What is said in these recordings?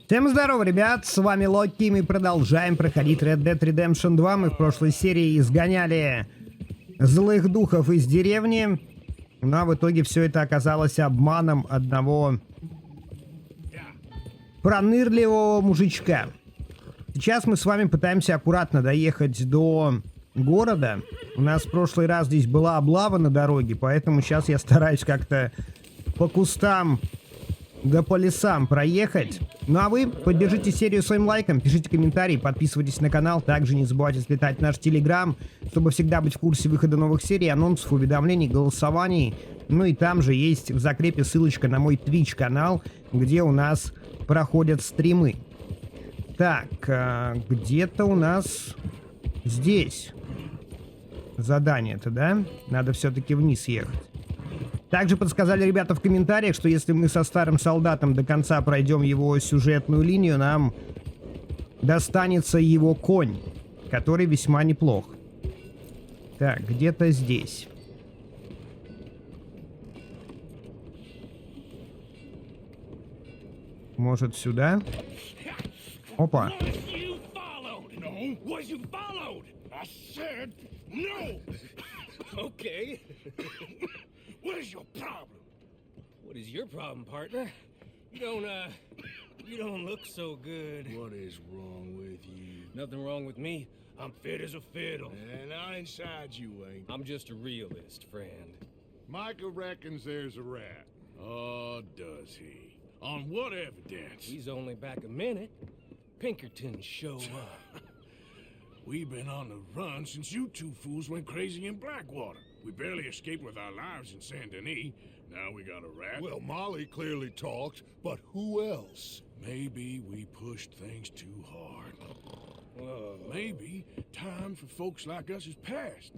Всем здорово, ребят, с вами Локи, и мы продолжаем проходить Red Dead Redemption 2. Мы в прошлой серии изгоняли злых духов из деревни, но в итоге все это оказалось обманом одного пронырливого мужичка. Сейчас мы с вами пытаемся аккуратно доехать до города. У нас в прошлый раз здесь была облава на дороге, поэтому сейчас я стараюсь как-то по кустам да по лесам проехать. Ну а вы поддержите серию своим лайком, пишите комментарии, подписывайтесь на канал. Также не забывайте слетать в наш телеграм, чтобы всегда быть в курсе выхода новых серий, анонсов, уведомлений, голосований. Ну и там же есть в закрепе ссылочка на мой Twitch канал, где у нас проходят стримы. Так, где-то у нас здесь задание-то, да? Надо все-таки вниз ехать. Также подсказали ребята в комментариях, что если мы со старым солдатом до конца пройдем его сюжетную линию, нам достанется его конь, который весьма неплох. Так, где-то здесь. Может, сюда? Опа. What is your problem? What is your problem, partner? You don't look so good. What is wrong with you? Nothing wrong with me. I'm fit as a fiddle. And not inside you ain't. I'm just a realist, friend. Micah reckons there's a rat. Oh, does he? On what evidence? He's only back a minute. Pinkerton show up. We've been on the run since you two fools went crazy in Blackwater. We barely escaped with our lives in Saint Denis. Now we got a rat. Well, Molly clearly talked, but who else? Maybe we pushed things too hard. Maybe time for folks like us is past.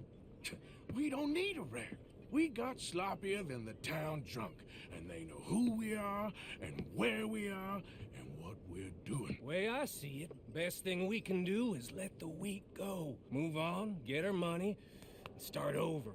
We don't need a rat. We got sloppier than the town drunk, and they know who we are and where we are and what we're doing. Way I see it, best thing we can do is let the week go. Move on, get our money, and start over.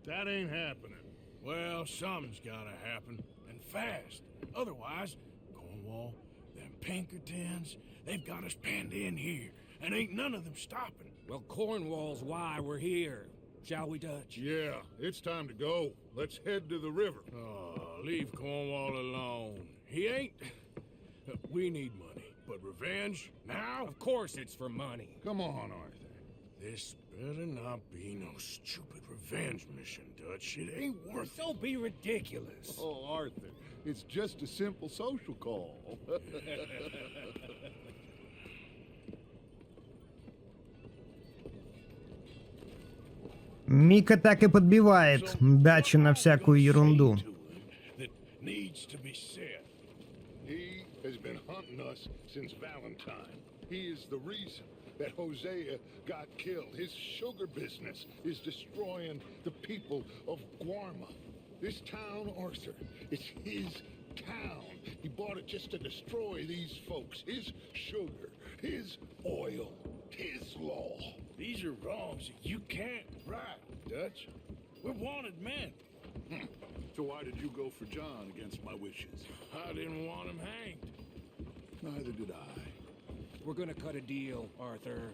That ain't happening. Well, something's gotta happen, and fast. Otherwise, Cornwall, them Pinkertons, they've got us penned in here, and ain't none of them stopping. Well, Cornwall's why we're here. Shall we, Dutch? Yeah, it's time to go. Let's head to the river. Oh, leave Cornwall alone. He ain't... We need money, but revenge, now? Of course it's for money. Come on, Arthur. This better not be no stupid revenge mission, Dutch. It ain't worth it. Don't be ridiculous. Oh, Arthur, it's just a simple social call. Мика так и подбивает дачи на всякую ерунду. He has been hunting us since Valentine. He is the reason that Hosea got killed. His sugar business is destroying the people of Guarma. This town, Arthur, it's his town. He bought it just to destroy these folks. His sugar, his oil, his law. These are wrongs that you can't right, Dutch. We're wanted men. So why did you go for John against my wishes? I didn't want him hanged. Neither did I. We're gonna cut a deal, Arthur.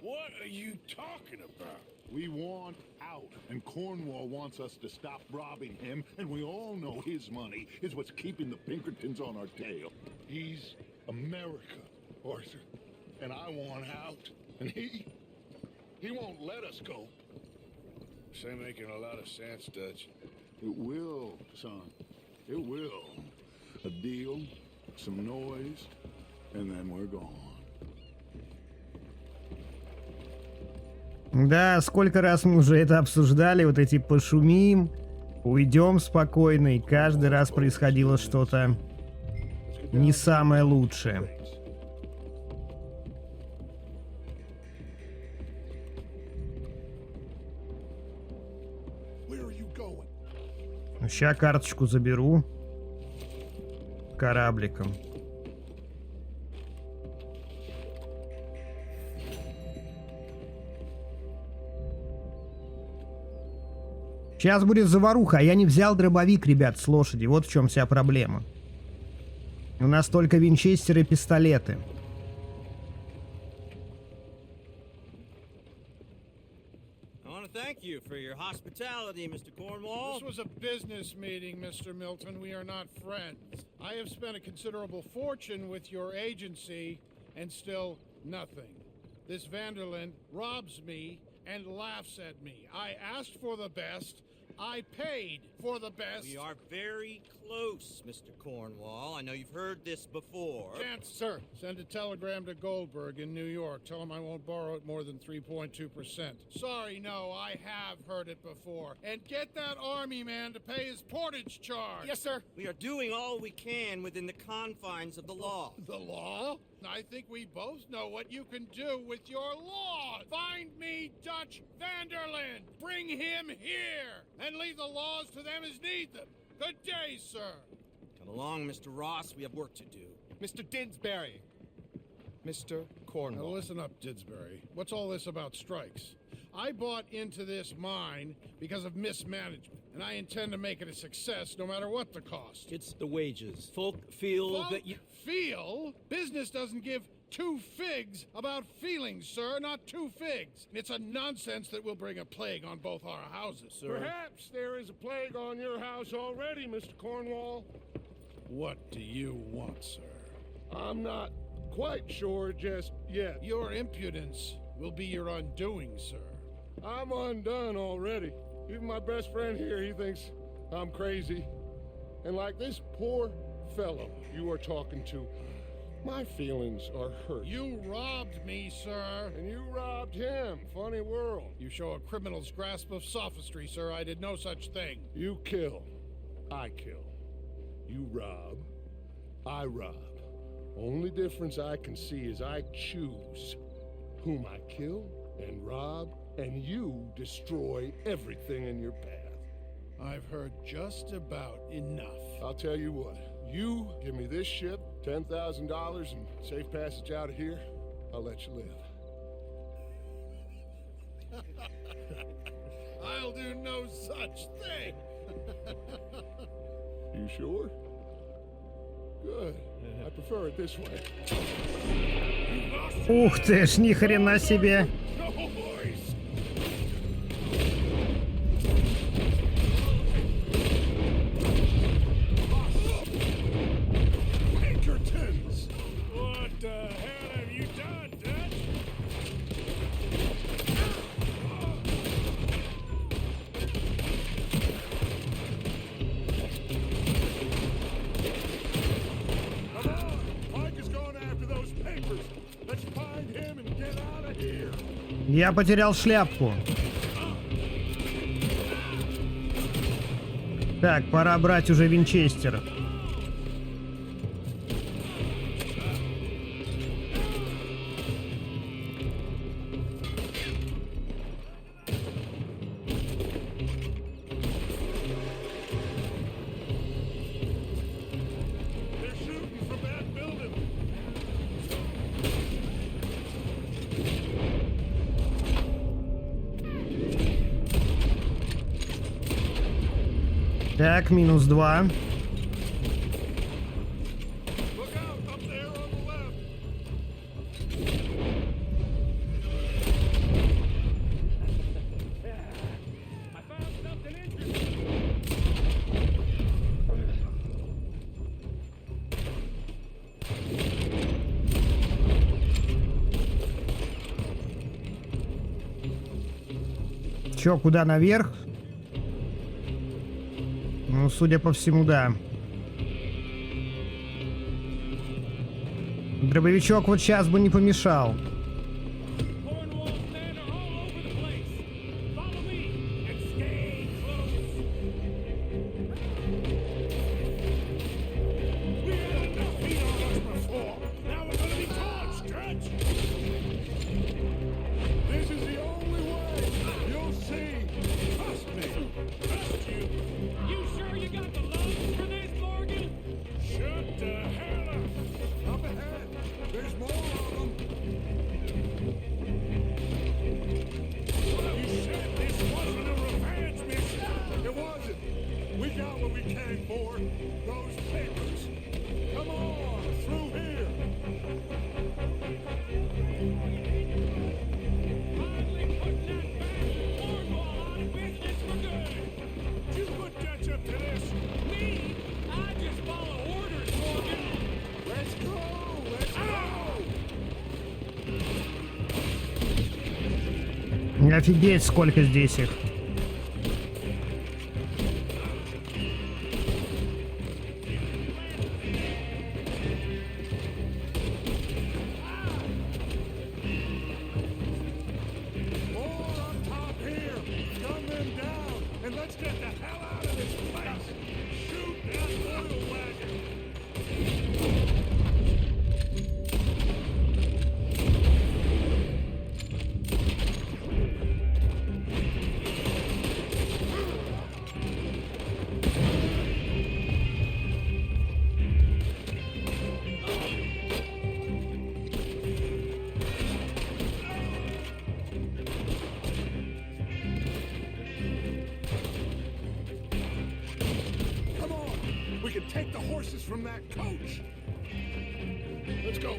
What are you talking about? We want out, and Cornwall wants us to stop robbing him, and we all know his money is what's keeping the Pinkertons on our tail. He's America, Arthur, and I want out, and he won't let us go. This ain't making a lot of sense, Dutch. It will, son. It will. A deal, some noise, and then we're gone. Да, сколько раз мы уже это обсуждали, вот эти пошумим, уйдем спокойно, и каждый раз происходило что-то не самое лучшее. Ща карточку заберу корабликом. Сейчас будет заваруха, а я не взял дробовик, ребят, с лошади. Вот в чем вся проблема. У нас только винчестеры и пистолеты. Thank you for your hospitality, Mr. Cornwall. This was a business meeting, Mr. Milton. We are not friends. I have spent a considerable fortune with your agency, and still nothing. This Vanderland robs me and laughs at me. I asked for the best. I paid for the best. We are very close, Mr. Cornwall. I know you've heard this before. Chance, sir. Send a telegram to Goldberg in New York. Tell him I won't borrow it more than 3.2%. Sorry, no, I have heard it before. And get that army man to pay his portage charge. Yes, sir. We are doing all we can within the confines of the law. The law? I think we both know what you can do with your law. Find me Dutch Vanderland. Bring him here. And leave the laws to them as need them. Good day, sir. Come along, Mr. Ross. We have work to do. Mr. Didsbury. Mr. Cornwall. Now listen up, Didsbury. What's all this about strikes? I bought into this mine because of mismanagement, and I intend to make it a success no matter what the cost. It's the wages. Folk feel that you... Feel? Business doesn't give two figs about feelings, sir, not two figs. It's a nonsense that will bring a plague on both our houses, sir. Perhaps there is a plague on your house already, Mr. Cornwall. What do you want, sir? I'm not quite sure just yet. Your impudence will be your undoing, sir. I'm undone already. Even my best friend here, he thinks I'm crazy. And like this poor fellow you are talking to, my feelings are hurt. You robbed me, sir. And you robbed him. Funny world. You show a criminal's grasp of sophistry, sir. I did no such thing. You kill. I kill. You rob. I rob. Only difference I can see is I choose whom I kill and rob, and you destroy everything in your path. I've heard just about enough. I'll tell you what. You give me this ship, $10,000 and safe passage out of here, I'll let you live. I'll do no such thing. You sure? Good. I prefer it this way. Ух ты ж, ни хрена себе. No, boys! Pinkertons! What the hell have you done, Dutch? Come on! Mike is going after those papers. Let's find him and get out of here. Я потерял шляпку. Так, пора брать уже винчестер. They're shooting from that building. Так, минус 2. Look out, up there on the left. I found something interesting. Чё, куда, наверх? Ну, судя по всему, да. Дробовичок вот сейчас бы не помешал. Cornwall's men are all over the place. Follow me and stay close. We had enough heat on us before. Now we're gonna be torched, Dutch. This is the only way. You'll see. Trust me. Trust you. You sure you got the lungs for this, Morgan? Shut the hell up. Up ahead. There's more of them. Офигеть, сколько здесь их. Take the horses from that coach. Let's go.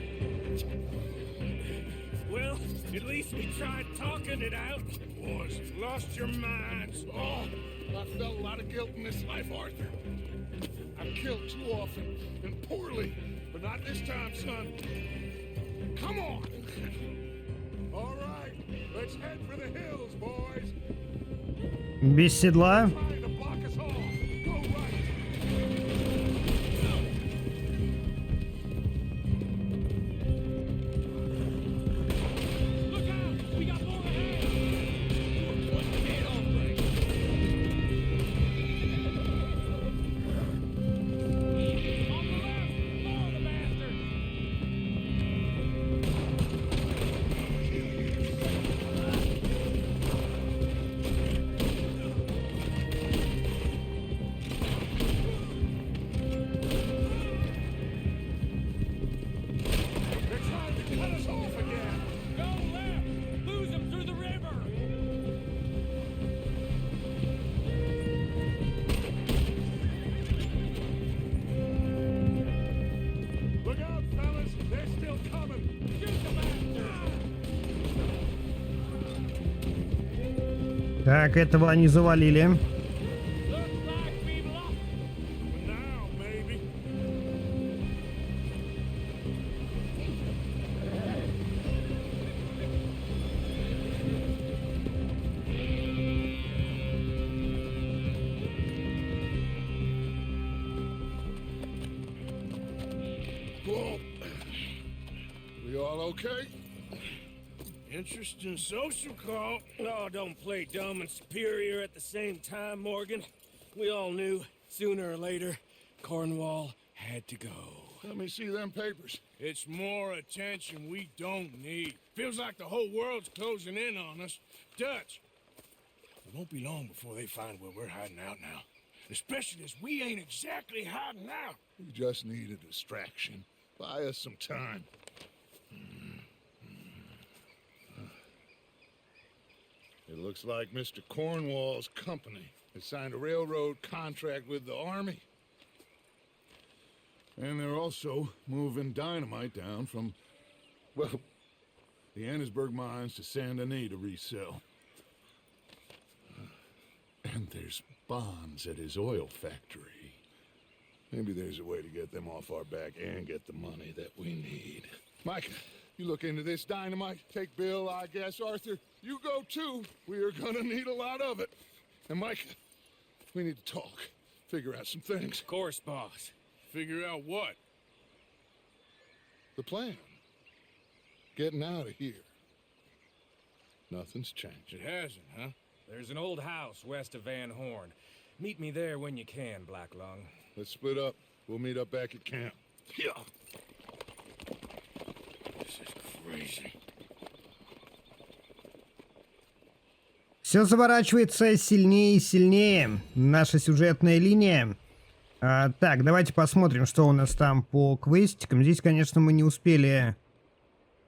Well, at least we tried talking it out. Boys, you've lost your minds. Oh, I felt a lot of guilt in this life, Arthur. I've killed too often and poorly, but not this time, son. Come on. All right, let's head for the hills, boys. Без седла. Trying to block us off. Go right. Так, этого они завалили. Whoa. We all okay? Interesting social call. Oh, don't play dumb and superior at the same time, Morgan. We all knew, sooner or later, Cornwall had to go. Let me see them papers. It's more attention we don't need. Feels like the whole world's closing in on us. Dutch, it won't be long before they find where we're hiding out now. Especially as we ain't exactly hiding out. We just need a distraction. Buy us some time. It looks like Mr. Cornwall's company has signed a railroad contract with the army. And they're also moving dynamite down from, well, the Annesburg mines to Saint Denis to resell. And there's bonds at his oil factory. Maybe there's a way to get them off our back and get the money that we need. Mike, you look into this dynamite. Take Bill, I guess. Arthur, you go too. We are gonna need a lot of it. And Mike, we need to talk. Figure out some things. Of course, boss. Figure out what? The plan. Getting out of here. Nothing's changed. It hasn't, huh? There's an old house west of Van Horn. Meet me there when you can, Black Lung. Let's split up. We'll meet up back at camp. Yeah. This is crazy. Все заворачивается сильнее и сильнее. Наша сюжетная линия. Так, давайте посмотрим, что у нас там по квестикам. Здесь, конечно, мы не успели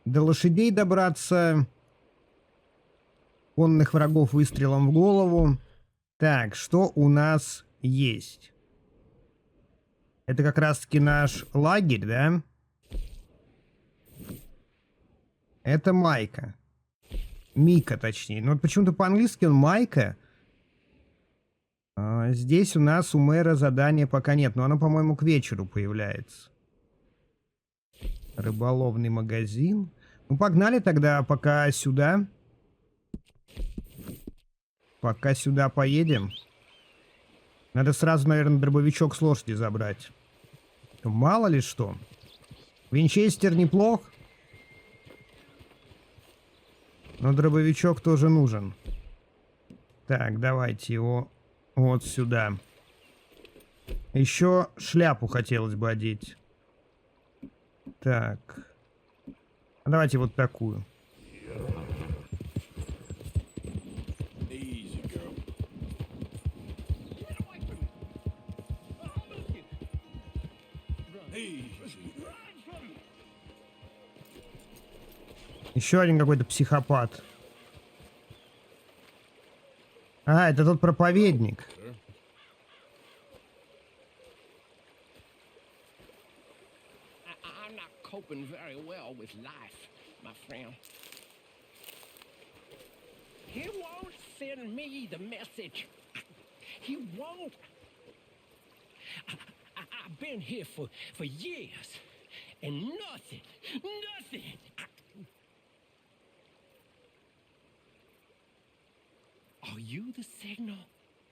до лошадей добраться. Конных врагов выстрелом в голову. Так, что у нас есть? Это как раз-таки наш лагерь, да? Это Майка. Мика, точнее. Ну вот почему-то по-английски он Майка. Здесь у нас у мэра задания пока нет. Но оно, по-моему, к вечеру появляется. Рыболовный магазин. Ну, погнали тогда пока сюда. Пока сюда поедем. Надо сразу, наверное, дробовичок с лошади забрать. Мало ли что. Винчестер неплох. Но дробовичок тоже нужен. Так, давайте его вот сюда. Еще шляпу хотелось бы одеть. Так. Давайте вот такую. Еще один какой-то психопат. А, это тот проповедник. I'm not coping very well with life, my friend. He won't send me the message. He won't. I've been here for years, and nothing. Are you the signal?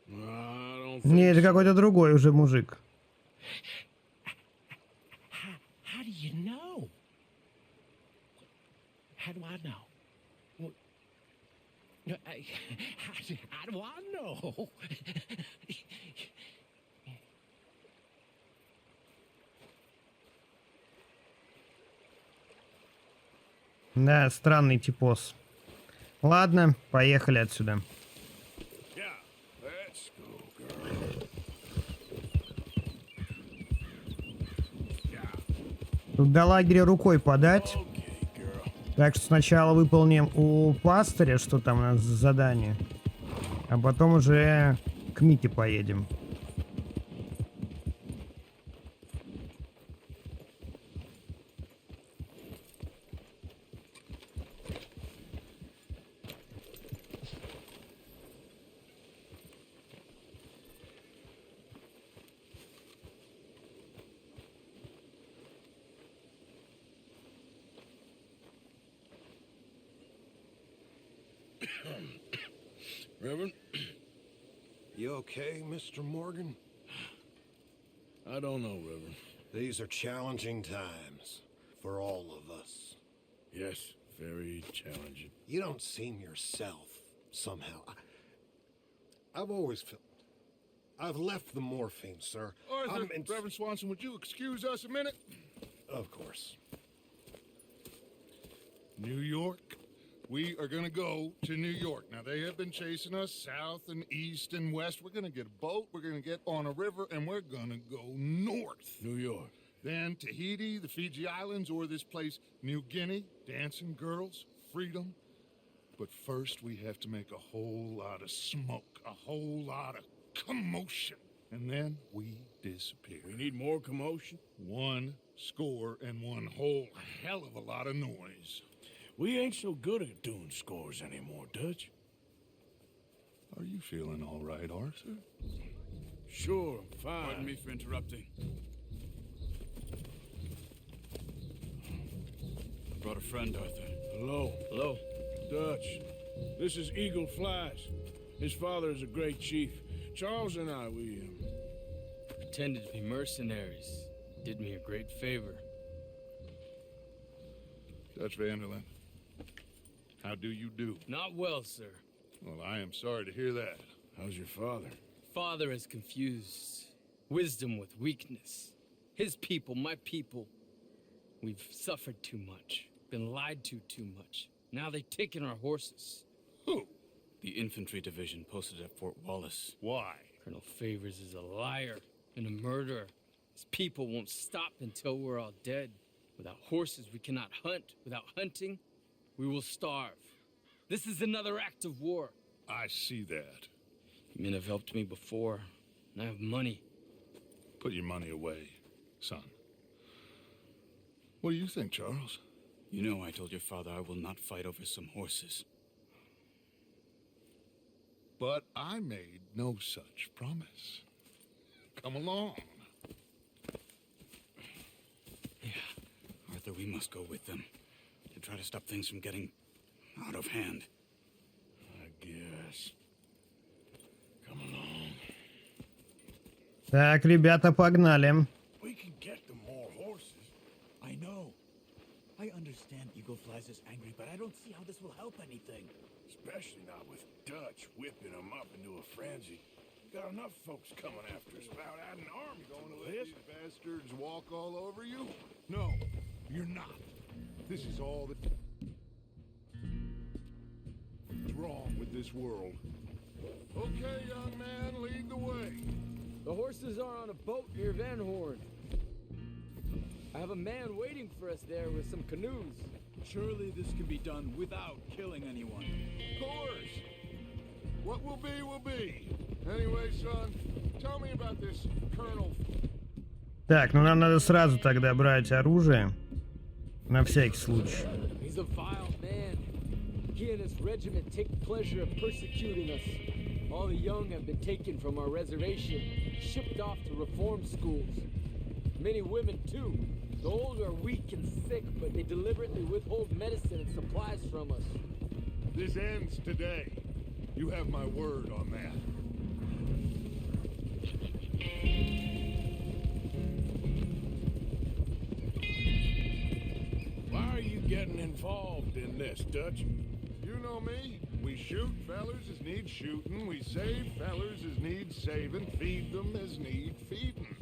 I don't Не, think это какой-то другой уже мужик. How do you know? How do I know? Well, how do I know? Да, странный типос. Ладно, поехали отсюда. Yeah, let's go, girl. Тут до лагеря рукой подать. Okay, girl. Так что сначала выполним у пастыря, что там у нас за задание. А потом уже к Мите поедем. Reverend? You okay, Mr. Morgan? I don't know, Reverend. These are challenging times for all of us. Yes, very challenging. You don't seem yourself, somehow. I've always felt... I've left the morphine, sir. Arthur, Reverend Swanson, would you excuse us a minute? Of course. New York. We are going to go to New York. Now, they have been chasing us south and east and west. We're going to get a boat. We're going to get on a river, and we're going to go north. New York. Then Tahiti, the Fiji Islands, or this place, New Guinea, dancing girls, freedom. But first, we have to make a whole lot of smoke, a whole lot of commotion. And then we disappear. We need more commotion? 1 score and 1 whole hell of a lot of noise. We ain't so good at doing scores anymore, Dutch. Are you feeling all right, Arthur? Sure, I'm fine. Pardon me for interrupting. I brought a friend, Arthur. Hello. Hello. Dutch. This is Eagle Flies. His father is a great chief. Charles and I, we pretended to be mercenaries. Did me a great favor. Dutch Vanderland, how do you do? Not well, sir. Well, I am sorry to hear that. How's your father? Father has confused wisdom with weakness. His people, my people. We've suffered too much. Been lied to too much. Now they've taken our horses. Who? The infantry division posted at Fort Wallace. Why? Colonel Favors is a liar and a murderer. His people won't stop until we're all dead. Without horses, we cannot hunt. Without hunting, we will starve. This is another act of war. I see that. You men have helped me before, and I have money. Put your money away, son. What do you think, Charles? You know I told your father I will not fight over some horses. But I made no such promise. Come along. Yeah, Arthur, we must go with them to try to stop things from getting out of hand. I guess. Так, ребята, погнали. We can get them more horses. I know. I understand Eagle Flies is angry, but I don't see how this will help anything. Especially not with Dutch whipping them up into a frenzy. Got enough folks coming after us without adding an army going to Let this. these bastards walk all over you? No, you're not. This is all that's wrong with this world. Okay, young man, lead the way. The horses are on a boat near Van Horn. I have a man waiting for us there with some canoes. Surely this can be done without killing anyone. Of course. What will be, will be. Anyway, son, tell me about this Colonel. Так, ну нам надо сразу тогда брать оружие. На всякий случай. He's a vile man. He and his regiment take pleasure in persecuting us. All the young have been taken from our reservation, shipped off to reform schools. Many women too. The old are weak and sick, but they deliberately withhold medicine and supplies from us. This ends today. You have my word on that. Why are you getting involved in this, Dutch? You know me. We shoot fellers as need shooting. We save fellers as need saving. Feed them as need feeding.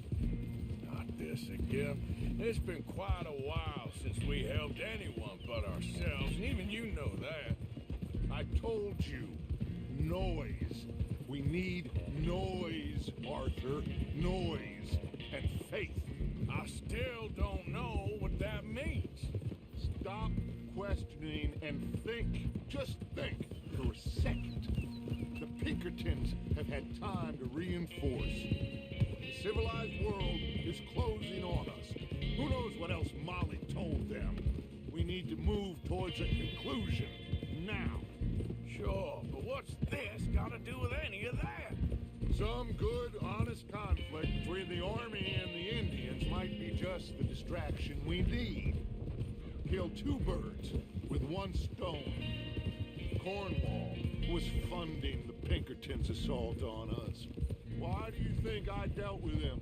Not this again. It's been quite a while since we helped anyone but ourselves, and even you know that. I told you. Noise. We need noise, Arthur. Noise. And faith. I still don't know what that means. Stop questioning and think. Just think for a second. The Pinkertons have had time to reinforce. The civilized world is closing on us. Who knows what else Molly told them? We need to move towards a conclusion. Now. Sure, but what's this got to do with any of that? Some good, honest conflict between the army and the Indians might be just the distraction we need. Kill two birds with one stone. Cornwall was funding the Pinkertons' assault on us. Why do you think I dealt with him?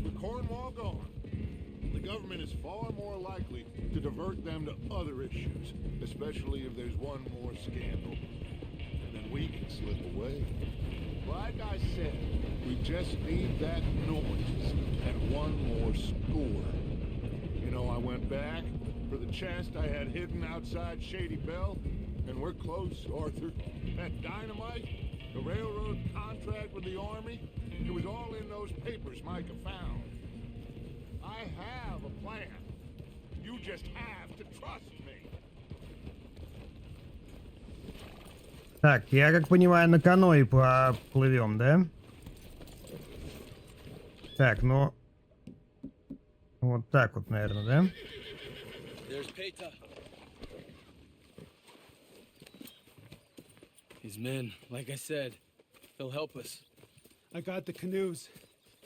With Cornwall gone, the government is far more likely to divert them to other issues, especially if there's one more scandal. And then we can slip away. Like I said, we just need that noise and one more score. You know, I went back for the chest I had hidden outside Shady Bell, and we're close, Arthur. That dynamite, the railroad contract with the army, it was all in those papers Micah found. I have a plan. You just have to trust me. Так, я как понимаю, на каное поплывем, да? Так, ну... Вот так вот, наверное, да? There's Peta. His men, like I said, they'll help us. I got the canoes.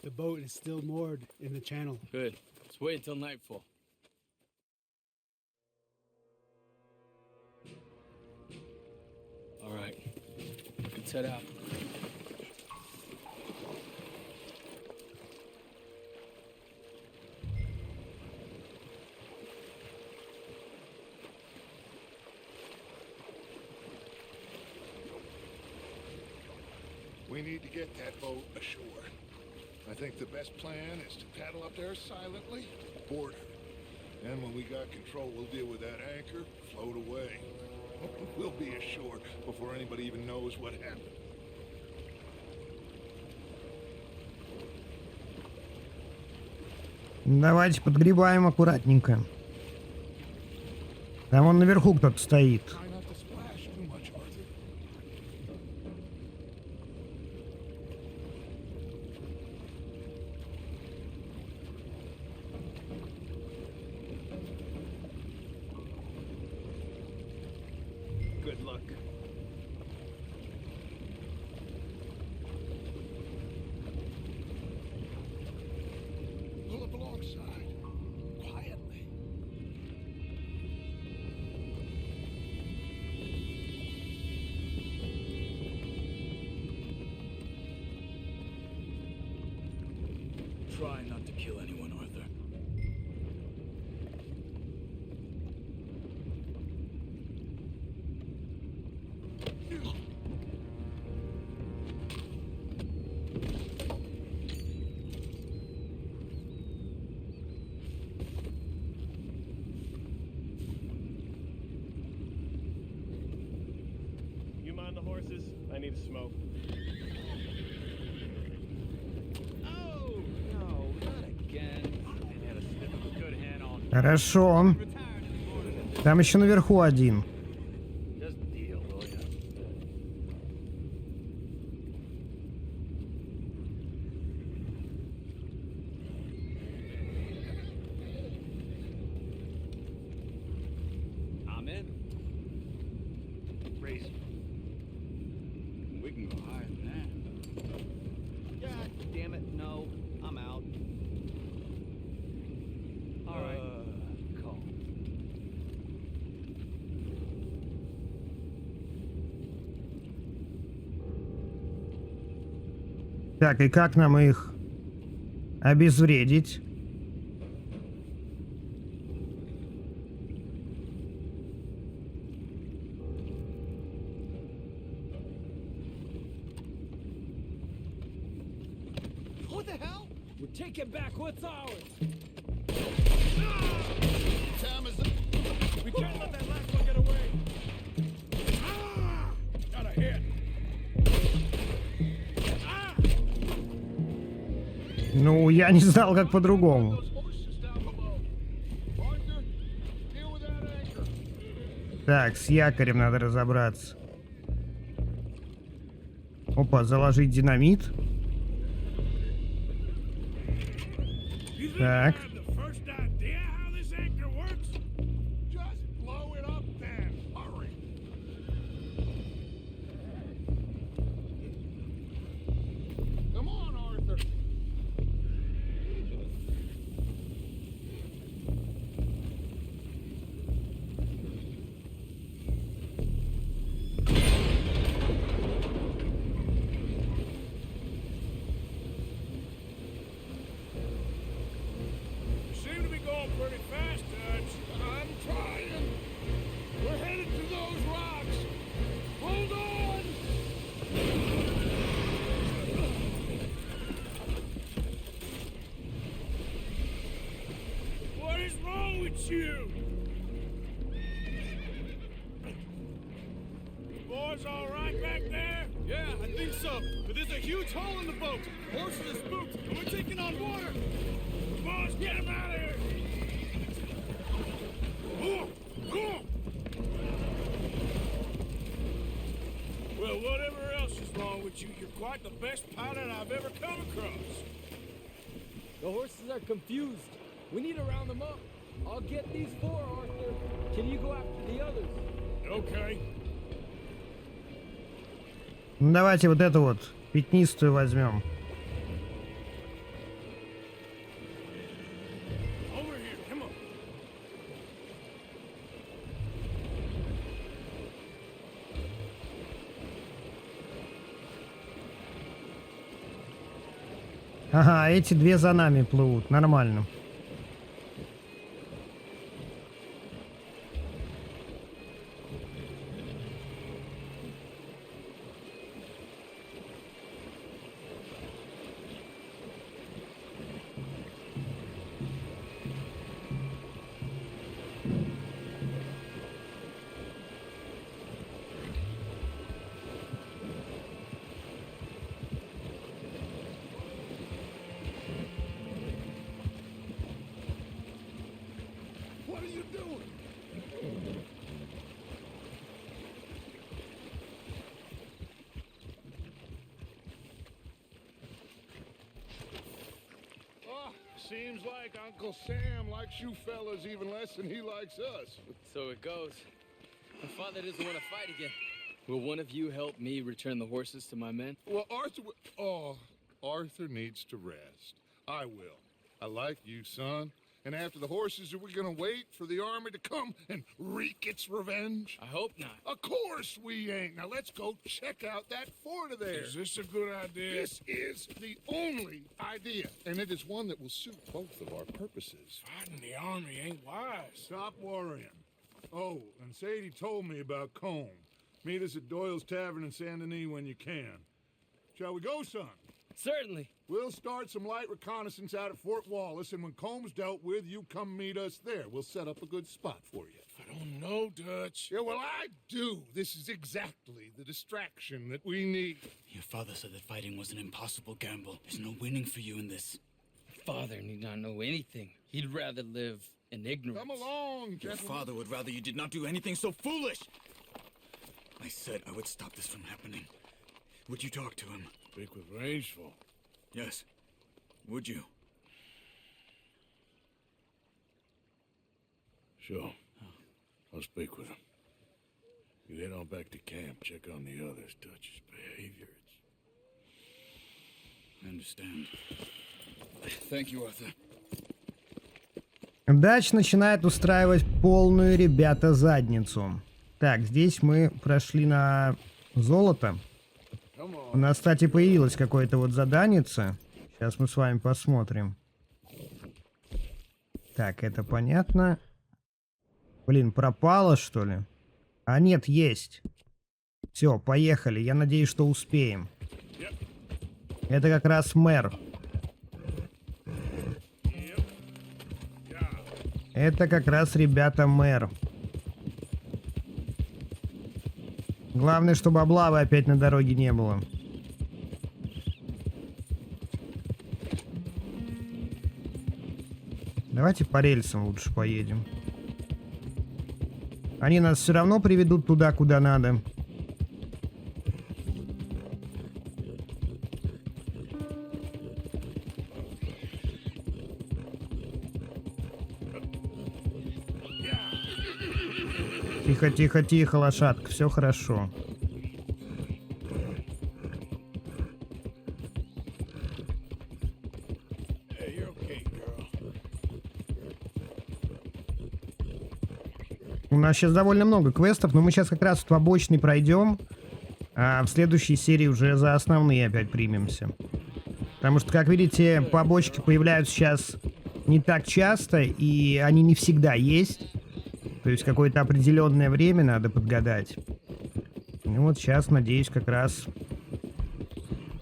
The boat is still moored in the channel. Good. Let's wait until nightfall. All right. Let's head out. We need to get that boat ashore. I think the best plan is to paddle up there silently, board her. And when we got control, we'll deal with that anchor, float away. We'll be ashore before anybody even knows what happened. Давайте подгребаем аккуратненько. Там вон наверху кто-то стоит. Try not to splash too much, Arthur. Good luck. Pull up alongside. Quietly. try not to kill anyone, Arthur. You mind the horses? I need to smoke. Oh, no, not again. They had a sniff of a good hand on. Хорошо. Там еще наверху один. Just deal, will ya? I'm in. Raise. We can go higher than that. God damn it, no. I'm out. All right. Calm. Так, и как нам их обезвредить? What the hell? We're taking back what's ours. Time is up. We can't let that last one get away. Got a hit. Ну, я не знал, как по-другому. Those horses down below. Arthur, deal with that anchor. Так, с якорем надо разобраться. Опа, заложить динамит. Так. The first idea how this anchor works? Just blow it up then. Hurry. Come on, Arthur. You seem to be going pretty fast, Dutch. I'm trying. We're headed to those rocks. Hold on. What is wrong with you? Boys all right back there? Yeah, I think so. But there's a huge hole in the boat. Horses are spooked, and we're taking on water. Boys, get him out of here. Well, whatever else is wrong with you, you're quite the best pilot I've ever come across. The horses are confused. We need to round them up. I'll get these four, Arthur. Can you go after the others? Okay. Ну, давайте вот эту вот пятнистую возьмем. Over here, come on. Ага, эти две за нами плывут. Нормально. What are you doing? Oh, seems like Uncle Sam likes you fellas even less than he likes us. So it goes. My father doesn't want to fight again. Will one of you help me return the horses to my men? Well, Arthur needs to rest. I will. I like you, son. And after the horses, are we gonna wait for the army to come and wreak its revenge? I hope not. Of course we ain't. Now let's go check out that fort of theirs. Is this a good idea? This is the only idea, and it is one that will suit both of our purposes. Fighting the army ain't wise. Stop worrying. Oh, and Sadie told me about Combe. Meet us at Doyle's Tavern in Saint Denis when you can. Shall we go, son? Certainly. We'll start some light reconnaissance out at Fort Wallace, and when Combs dealt with, you come meet us there. We'll set up a good spot for you. I don't know, Dutch. Yeah, well, I do. This is exactly the distraction that we need. Your father said that fighting was an impossible gamble. There's no winning for you in this. Father need not know anything. He'd rather live in ignorance. Come along, Your gentlemen. father would rather you did not do anything so foolish. I said I would stop this from happening. Would you talk to him? Speak with Rangeful. Yes. Would you? Sure. I'll speak with him. You head on back to camp, check on the others, Dutch's behavior. I understand. Thank you, Arthur. Дач начинает устраивать полную, ребята, задницу. Так, здесь мы прошли на золото. У нас, кстати, появилось какое-то вот заданице. Сейчас мы с вами посмотрим. Так, это понятно. Блин, пропало, что ли? А нет, есть. Все, поехали. Я надеюсь, что успеем. Это как раз мэр. Это как раз, ребята, мэр. Главное, чтобы облавы опять на дороге не было. Давайте по рельсам лучше поедем. Они нас все равно приведут туда, куда надо. Тихо, тихо, тихо, лошадка, все хорошо. У нас сейчас довольно много квестов, но мы сейчас как раз в побочный пройдем, а в следующей серии уже за основные опять примемся. Потому что, как видите, побочки появляются сейчас не так часто, и они не всегда есть. То есть какое-то определенное время надо подгадать. И вот сейчас, надеюсь, как раз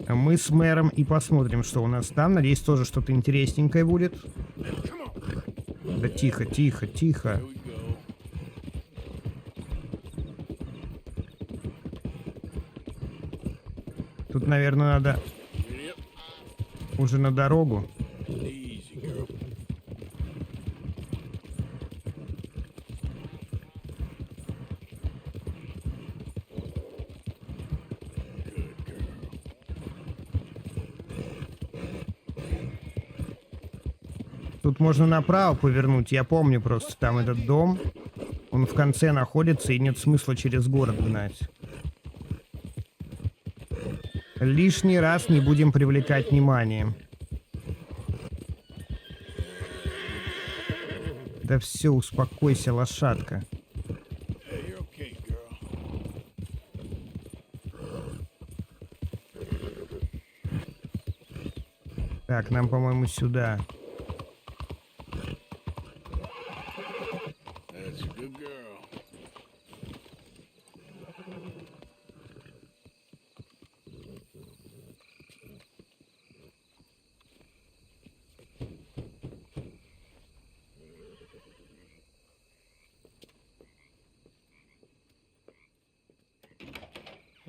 мы с мэром и посмотрим, что у нас там. Надеюсь, тоже что-то интересненькое будет. Да тихо, тихо, тихо. Тут, наверное, надо уже на дорогу. Тут можно направо повернуть. Я помню просто там этот дом. Он в конце находится, и нет смысла через город гнать. Лишний раз не будем привлекать внимание. Да все, успокойся, лошадка. Так, нам, по-моему, сюда.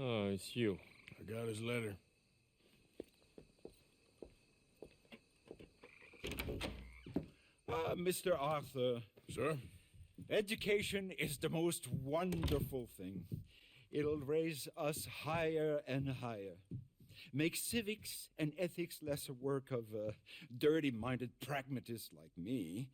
Oh, it's you. I got his letter. Mr. Arthur. Sir? Education is the most wonderful thing. It'll raise us higher and higher. Make civics and ethics less a work of dirty-minded pragmatists like me,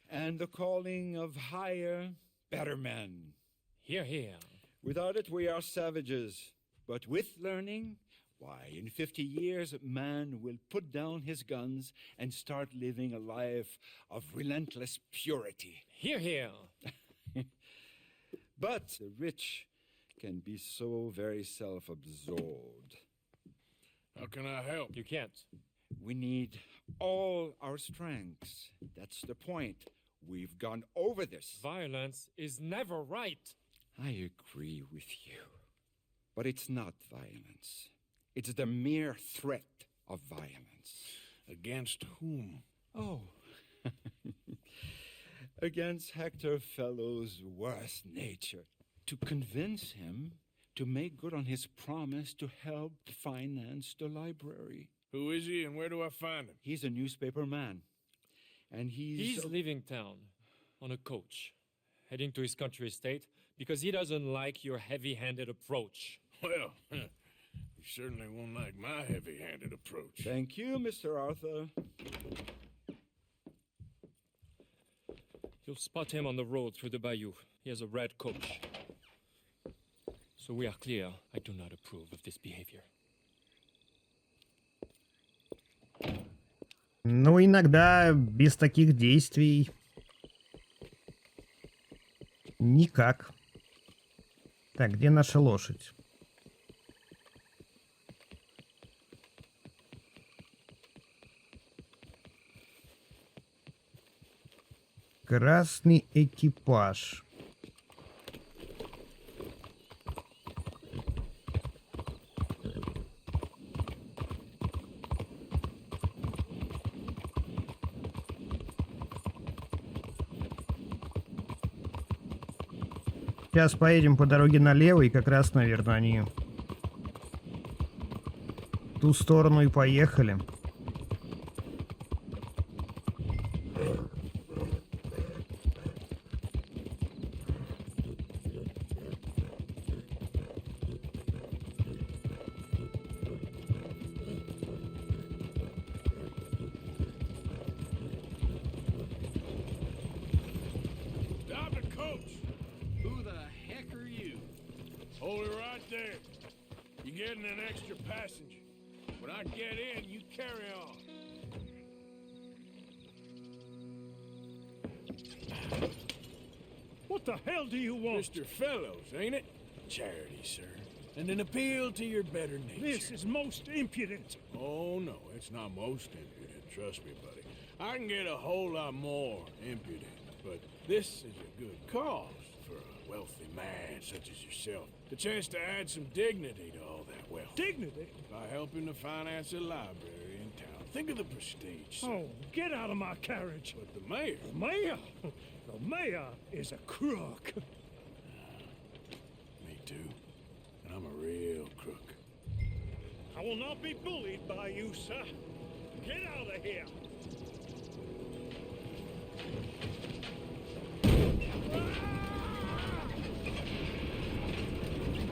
and the calling of higher, better men. Here, here. Without it, we are savages. But with learning, Why, in 50 years, man will put down his guns and start living a life of relentless purity. Hear, hear. But the rich can be so very self-absorbed. How can I help? You can't. We need all our strengths. That's the point. We've gone over this. Violence is never right. I agree with you. But it's not violence. It's the mere threat of violence. Against whom? Oh. Against Hector Fellow's worst nature. To convince him to make good on his promise to help finance the library. Who is he and where do I find him? He's a newspaper man. And He's leaving town on a coach, heading to his country estate because he doesn't like your heavy-handed approach. Well, you certainly won't like my heavy-handed approach. Thank you, Mr. Arthur. You'll spot him on the road through the bayou. He has a red coach. So we are clear, I do not approve of this behavior. Ну, иногда без таких действий никак. Так, где наша лошадь? Красный экипаж. Сейчас поедем по дороге налево, и как раз, наверное, они в ту сторону и поехали. Hold it right there. You're getting an extra passenger. When I get in, you carry on. What the hell do you want? Mr. Fellows, ain't it? Charity, sir. And an appeal to your better nature. This is most impudent. Oh, no, it's not most impudent. Trust me, buddy. I can get a whole lot more impudent. But this is a good cause for a wealthy man such as yourself. The chance to add some dignity to all that wealth. Dignity? By helping to finance a library in town. Think of the prestige, sir. Oh, get out of my carriage. But the mayor... The mayor? The mayor is a crook. Me too. And I'm a real crook. I will not be bullied by you, sir. Get out of here.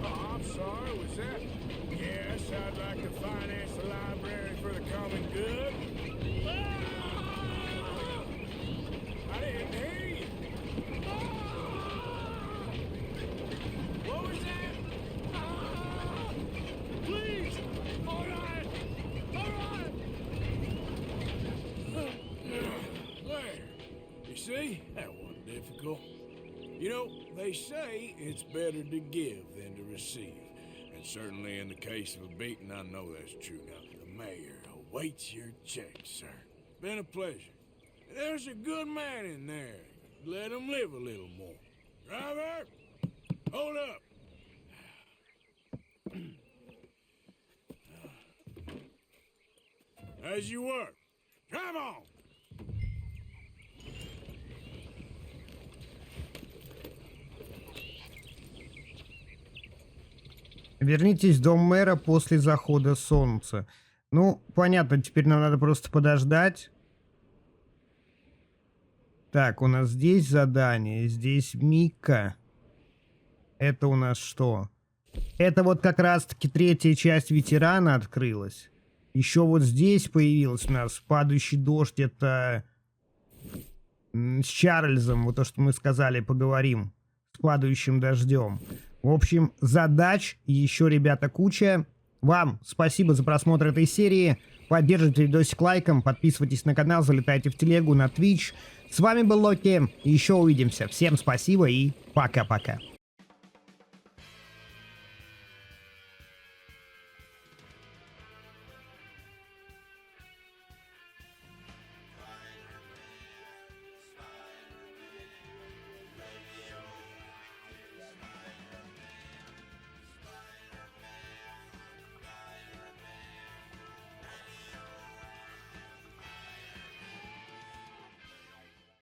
Oh, I'm sorry, was that? Yes, I'd like to finance the library for the common good. I didn't hear you. What was that? Please! All right! All right! There. You see? That wasn't difficult. You know, they say it's better to give than to receive. And certainly in the case of a beating, I know that's true. Now, the mayor awaits your check, sir. Been a pleasure. There's a good man in there. Let him live a little more. Driver, hold up. As you were. Drive on. Вернитесь в дом мэра после захода солнца. Ну, понятно, теперь нам надо просто подождать. Так, у нас здесь задание, здесь Мика. Это у нас что? Это вот как раз-таки третья часть ветерана открылась. Еще вот здесь появилась у нас падающий дождь. Это с Чарльзом, вот то, что мы сказали, поговорим. С падающим дождем. В общем, задач еще, ребята, куча. Вам спасибо за просмотр этой серии. Поддержите видосик лайком, подписывайтесь на канал, залетайте в телегу, на Twitch. С вами был Локи. Еще увидимся. Всем спасибо и пока-пока.